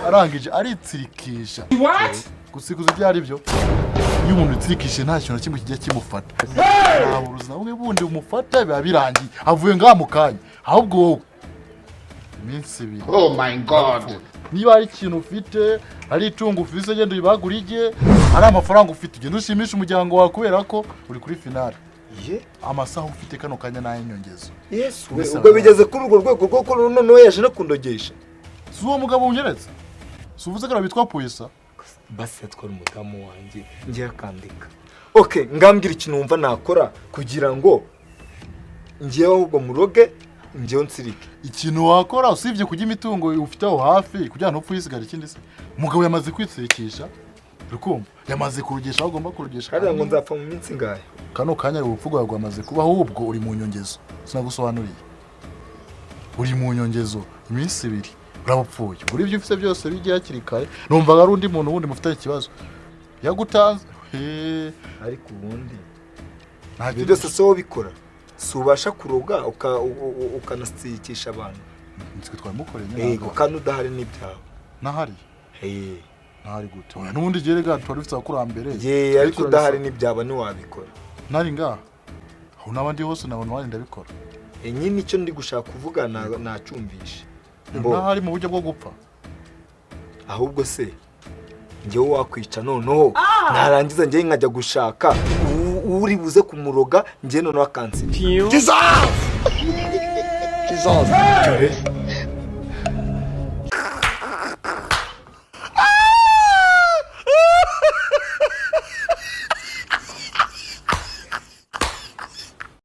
arangije aritsirikisha. Gusikuza ibyo ari byo. Iyo umuntu yitsirikishe nta kintu kimwe kijya kimufata. Nta buruzi nawe bundi umufata biba birangiye. Avuye ngaha mu kanya. Ahubwo wowe iminsi ibiri. Oh my god. Niba ari ikintu ufite, ari itungo ufise genda uyibagurije, ari amafaranga ufite genda ushimisha umuryango wawe kubera ko uri kuri finale. Amasaha ufite kano kanya nayo nyongezo. Yes, ubwo bigeze kuri urwo rwego rwo noneho yaje no kundogesha. Si uwo mugabo unyeretse. Si uvuze ko bitwa Puisa. Basi yatwara umudamu wanjye ngiye akandika. Okay, ngambira ikintu wumva nakora kugira ngo ngiye ahubwo muroge ngiye nsirike. Ikintu wakora usibye kujya imitungo ufite aho hafi kugira ngo upfuyisigara ikindi se. Umugabo yamaze kwitsekisha. Rukumva yamaze kurugesha aho agomba kurugesha. Kandi ngo nzapfa mu minsi ngahe. Kano kanya urupfu rwawe rwamaze kuba ahubwo uri mu nyongezo. Sinagusobanuriye. Uri mu nyongezo iminsi ibiri. Urabupfuye. Uri ibyo ufite byose bigiye hakiri kare. Numvaga ari undi muntu wundi mufite ikibazo. Yagutanze. Ariko ubundi ntabwo byose so bikora. Subasha kuroga ukanasitsikisha abantu. Nitwe twamukoreye nyine. Yego kandi udahari n'ibyawe. Nahari. Nahari gute. Oya nubundi gere gato twari dufite akurambere. Ariko udahari n'ibyaba ni wabikora. Nari ngaha. Aho nabandi hose nabona wari ndabikora. Nyine icyo ndi gushaka kuvuga nacyumvishe. Nahari mu buryo bwo gupfa. Ahubwo se njyewe wakwica noneho narangiza njye nkajya gushaka uri buze kumuroga njye noneho akansi. Jesus!